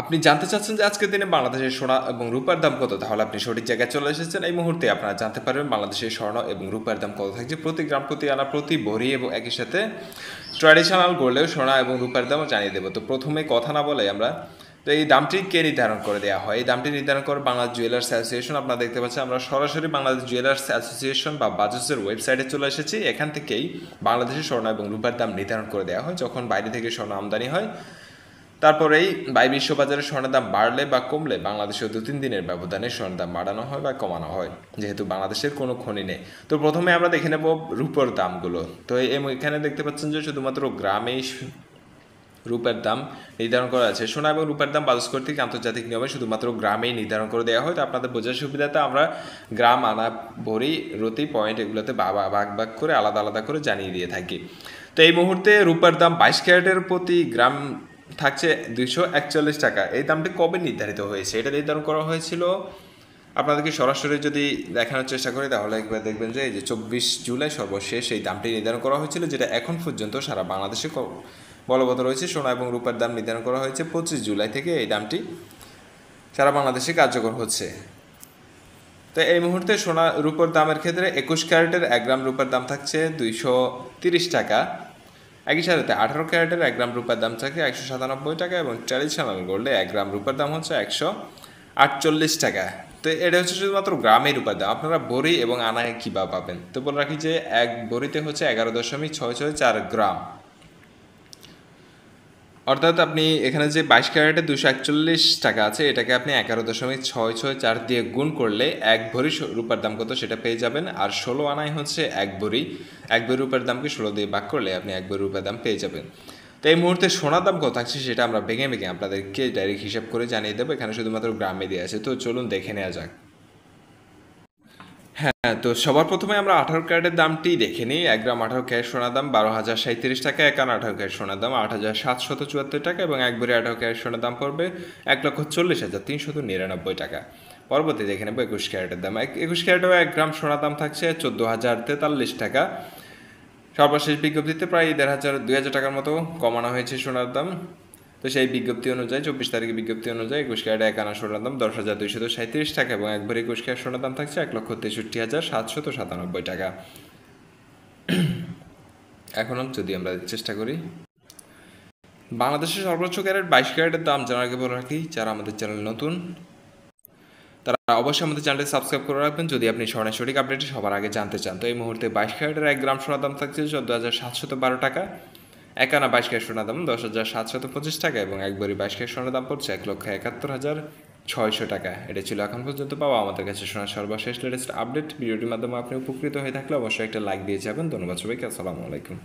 আপনি জানতে চাচ্ছেন যে আজকের দিনে বাংলাদেশের সোনা এবং রূপার দাম কত? তাহলে আপনি সঠিক জায়গায় চলে এসেছেন। এই মুহূর্তে আপনারা জানতে পারবেন বাংলাদেশের স্বর্ণ এবং রূপার দাম কত থাকছে প্রতি গ্রাম, প্রতি আনা, প্রতি ভরি এবং একই সাথে ট্র্যাডিশনাল গোল্ডেও সোনা এবং রূপার দামও জানিয়ে দেবো। তো প্রথমে কথা না বলে আমরা তো এই দামটি কে নির্ধারণ করে দেওয়া হয়? এই দামটি নির্ধারণ করে বাংলাদেশ জুয়েলার্স অ্যাসোসিয়েশন। আপনারা দেখতে পাচ্ছেন আমরা সরাসরি বাংলাদেশ জুয়েলার্স অ্যাসোসিয়েশন বা বাজুসের ওয়েবসাইটে চলে এসেছি। এখান থেকেই বাংলাদেশের স্বর্ণ এবং রূপার দাম নির্ধারণ করে দেওয়া হয় যখন বাইরে থেকে স্বর্ণ আমদানি হয়। তারপরেই বিশ্ববাজারে স্বর্ণের দাম বাড়লে বা কমলে বাংলাদেশেও 2-3 দিনের ব্যবধানে স্বর্ণের দাম বাড়ানো হয় বা কমানো হয়, যেহেতু বাংলাদেশের কোনো খনি নেই। তো প্রথমে আমরা দেখে নেব রূপোর দামগুলো। তো এখানে দেখতে পাচ্ছেন যে শুধুমাত্র গ্রামেই রূপার দাম নির্ধারণ করা আছে। সোনা এবং রূপার দাম বাজাজ কর্তৃক আন্তর্জাতিক নিয়মে শুধুমাত্র গ্রামেই নির্ধারণ করে দেওয়া হয়। তো আপনাদের বোঝার সুবিধাতে আমরা গ্রাম, আনা, ভরি, রতি, পয়েন্ট এগুলোতে ভাগ ভাগ করে আলাদা আলাদা করে জানিয়ে দিয়ে থাকি। তো এই মুহূর্তে রূপার দাম 22 ক্যারেটের প্রতি গ্রাম থাকছে 241 টাকা। এই দামটি কবে নির্ধারিত হয়েছে? এটা নির্ধারণ করা হয়েছিল, আপনাদেরকে সরাসরি যদি দেখানোর চেষ্টা করি তাহলে একবার দেখবেন যে এই যে 24 জুলাই সর্বশেষ এই দামটি নির্ধারণ করা হয়েছিল, যেটা এখন পর্যন্ত সারা বাংলাদেশে বলবৎ রয়েছে। সোনা এবং রূপার দাম নির্ধারণ করা হয়েছে 25 জুলাই থেকে এই দামটি সারা বাংলাদেশে কার্যকর হচ্ছে। তো এই মুহূর্তে সোনা রূপার দামের ক্ষেত্রে 21 ক্যারেটের 1 গ্রাম রূপার দাম থাকছে 230 টাকা। একই সাথে 18 ক্যারেটের 1 গ্রাম রূপার দাম থাকে 197 টাকা এবং ট্র্যাডিশনাল গোল্ডে 1 গ্রাম রূপার দাম হচ্ছে 148 টাকা। তো এটা হচ্ছে শুধুমাত্র গ্রামের রূপার দাম। আপনারা ভরি এবং আনায় কীভাবে পাবেন? তো বলে রাখি যে এক ভরিতে হচ্ছে 11.664 গ্রাম। অর্থাৎ আপনি এখানে যে 22 ক্যারেটের 241 টাকা আছে, এটাকে আপনি 11.664 দিয়ে গুণ করলে এক ভরি রূপার দাম কত সেটা পেয়ে যাবেন। আর 16 আনায় হচ্ছে এক ভরি রূপার দামকে 16 দিয়ে ভাগ করলে আপনি এক ভরি রূপার দাম পেয়ে যাবেন। তো এই মুহূর্তে সোনার দাম কত থাকছে সেটা আমরা ভেঙে ভেঙে আপনাদেরকে ডাইরেক্ট হিসাব করে জানিয়ে দেবো। এখানে শুধুমাত্র গ্রামে দেওয়া আছে, তো চলুন দেখে নেওয়া যাক। হ্যাঁ, তো সবার প্রথমে আমরা 18 ক্যারেটের দামটি দেখে নিই। 1 গ্রাম 18 ক্যারেট সোনার দাম 12,037 টাকা, 1 আনা 18 ক্যারেট সোনার দাম 8,774 টাকা এবং এক ভরি 18 ক্যারেট সোনার দাম পড়বে 1,40,399 টাকা। পরবর্তী দেখে নেব 21 ক্যারেটের দাম। 21 ক্যারেটেও 1 গ্রাম সোনার দাম থাকছে 14,043 টাকা। সর্বশেষ বিজ্ঞপ্তিতে প্রায় 2,500 টাকার মতো কমানো হয়েছে সোনার দাম। তো সেই বিজ্ঞপ্তি অনুযায়ী 24 তারিখের বিজ্ঞপ্তি অনুযায়ী 21 ক্যারেট 1 আনা সোনার দাম 10,237 টাকা এবং এক ভরি 21 ক্যারেট সোনার দাম থাকছে 1,63,797 টাকা। এখন যদি আমরা চেষ্টা করি বাংলাদেশের সর্বোচ্চ ক্যারেট 22 ক্যারেটের দাম জানার আগে বলে রাখি, যারা আমাদের চ্যানেল নতুন তারা অবশ্যই আমাদের চ্যানেলটি সাবস্ক্রাইব করে রাখবেন যদি আপনি স্বর্ণের সঠিক আপডেটটি সবার আগে জানতে চান। তো এই মুহূর্তে 22 ক্যারেটের 1 গ্রাম সোনার দাম থাকছে 14,712 টাকা, 1 আনা 22 ক্যারেট সোনার দাম 10,725 টাকা এবং এক ভরি 22 ক্যারেট সোনার দাম পড়ছে 1,71,600 টাকা। এটা ছিল এখন পর্যন্ত পাওয়া আমাদের কাছে সোনার সর্বশেষ লেটেস্ট আপডেট। ভিডিওটির মাধ্যমে আপনি উপকৃত হয়ে থাকলে অবশ্যই একটা লাইক দিয়ে যাবেন। ধন্যবাদ সবাইকে, আসসালামু আলাইকুম।